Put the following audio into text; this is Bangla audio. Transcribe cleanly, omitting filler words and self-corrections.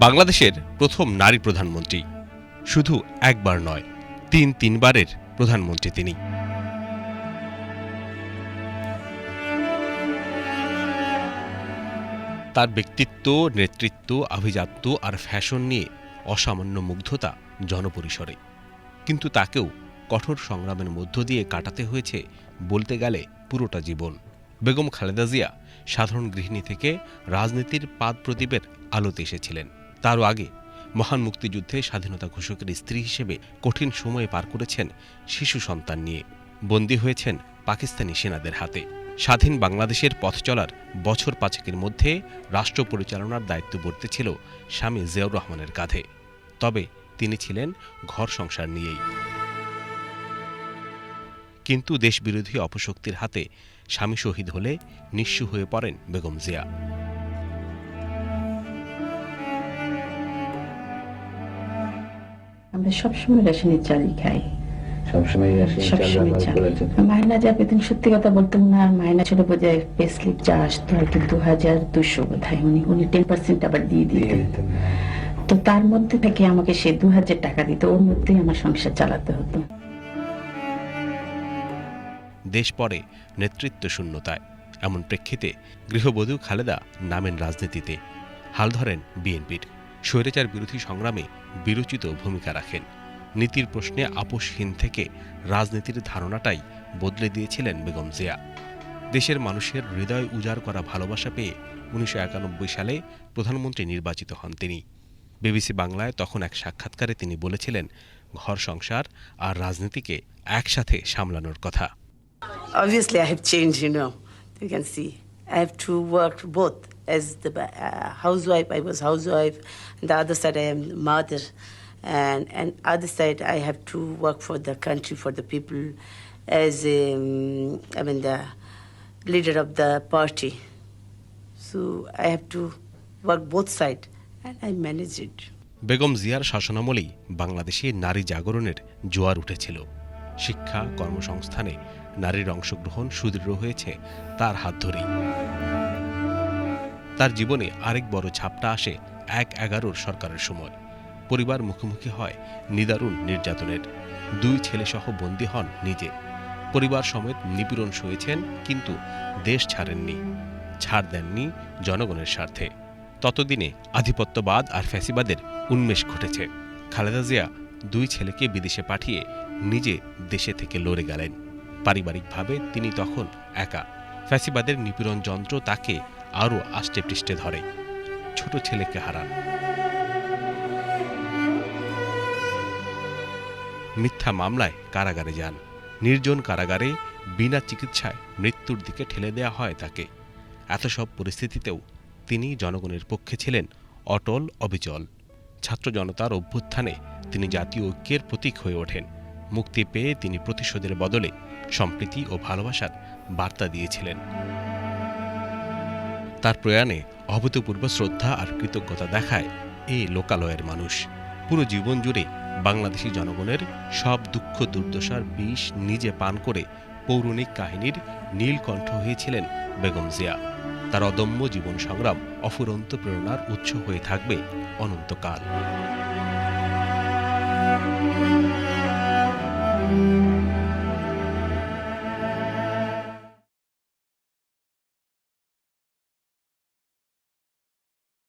বাংলাদেশের প্রথম নারী প্রধানমন্ত্রী, শুধু একবার নয়, তিনবারের প্রধানমন্ত্রী তিনি। তার ব্যক্তিত্ব, নেতৃত্ব, আভিজাত্য আর ফ্যাশন নিয়ে অসামান্য মুগ্ধতা জনপরিসরে। কিন্তু তাকেও কঠোর সংগ্রামের মধ্য দিয়ে কাটাতে হয়েছে বলতে গেলে পুরোটা জীবন। বেগম খালেদা জিয়া সাধারণ গৃহিণী থেকে রাজনীতির পাদপ্রদীপের আলোতে এসেছিলেন। তারও আগে মহান মুক্তিযুদ্ধে স্বাধীনতা ঘোষকের স্ত্রী হিসেবে কঠিন সময়ে পার করেছেন শিশু সন্তান নিয়ে। বন্দী হয়েছেন পাকিস্তানি সেনাদের হাতে। স্বাধীন বাংলাদেশের পথ চলার বছর পাঁচেকের মধ্যে রাষ্ট্র পরিচালনার দায়িত্ব বর্তেছিল স্বামী জিয়াউর রহমানের কাঁধে। তবে তিনি ছিলেন ঘর সংসার নিয়েই। কিন্তু দেশবিরোধী অপশক্তির হাতে স্বামী শহীদ হলে নিঃস্ব হয়ে পড়েন বেগম জিয়া। আমরা সবসময় রেশনের চালই খাই, সবসময় মায়না যা পেতেন সত্যি কথা বলতেন না। মায়না ছিল বোঝায় পে স্লিপ যা আসতো আর কি 2200 বোধহয়, উনি 10% আবার দিয়ে দিতেন। তো তার মধ্যে থেকে আমাকে সে 2000 টাকা দিত, ওর মধ্যেই আমার সংসার চালাতে হতো। দেশ পড়ে নেতৃত্ব শূন্যতায়। এমন প্রেক্ষিতে গৃহবধূ খালেদা নামেন রাজনীতিতে, হাল ধরেন বিএনপির। স্বৈরাচার বিরোধী সংগ্রামে বিরোচিত ভূমিকা রাখেন। নীতির প্রশ্নে আপোষহীন থেকে রাজনীতির ধারণাটাই বদলে দিয়েছিলেন বেগম জিয়া। দেশের মানুষের হৃদয় উজাড় করা ভালোবাসা পেয়ে 1991 সালে প্রধানমন্ত্রী নির্বাচিত হন তিনি। বিবিসি বাংলায় তখন এক সাক্ষাৎকারে তিনি বলেছিলেন, ঘর সংসার আর রাজনীতিকে একসাথে সামলানোর কথা। Obviously, I have changed, you can see. I have to work both. As the housewife, I was housewife. On the other side, I am mother. And other side, I have to work for the country, for the people, as the leader of the party. So I have to work both sides, and I manage it. Begum জিয়ার শাসনামলেই বাংলাদেশে নারী জাগরণের জোয়ার উঠেছিল। শিক্ষা, কর্মসংস্থানে নারীর অংশগ্রহণ সুদৃঢ় হয়েছে তার হাত ধরেই। তার জীবনে আরেক বড় ছাপটা আসে ১/১১ সরকারের সময়। পরিবার মুখোমুখি হয় নিদারুণ নির্যাতনের। 2 ছেলেসহ বন্দী হন নিজে। পরিবার সমেত নিপীড়ন সয়েছেন, কিন্তু দেশ ছাড়েননি। ছাড় দেননি জনগণের স্বার্থে। ততদিনে আধিপত্যবাদ আর ফ্যাসিবাদের উন্মেষ ঘটেছে। খালেদা জিয়া 2 ছেলেকে বিদেশে পাঠিয়ে নিজে দেশে থেকে লড়ে গেলেন। পারিবারিকভাবে তিনি তখন একা। ফ্যাসিবাদের নিপীড়ন যন্ত্র তাকে আরও আষ্টে পৃষ্ঠে ধরে। ছোট ছেলেকে হারান। মিথ্যা মামলায় কারাগারে যান। নির্জন কারাগারে বিনা চিকিৎসায় মৃত্যুর দিকে ঠেলে দেয়া হয় তাকে। এত সব পরিস্থিতিতেও তিনি জনগণের পক্ষে ছিলেন অটল, অবিচল। ছাত্র জনতার অভ্যুত্থানে তিনি জাতীয় ঐক্যের প্রতীক হয়ে ওঠেন। মুক্তি পেয়ে তিনি প্রতিশোধের বদলে সম্প্রীতি ও ভালোবাসার বার্তা দিয়েছিলেন। তার প্রয়াণে অভূতপূর্ব শ্রদ্ধা আর কৃতজ্ঞতা দেখায় এই লোকালয়ের মানুষ। পুরো জীবন জুড়ে বাংলাদেশি জনগণের সব দুঃখ দুর্দশার বিষ নিজে পান করে পৌরাণিক কাহিনীর নীলকণ্ঠ হয়েছিলেন বেগম জিয়া। তার অদম্য জীবন সংগ্রাম অফুরন্ত প্রেরণার উৎস হয়ে থাকবে অনন্তকাল।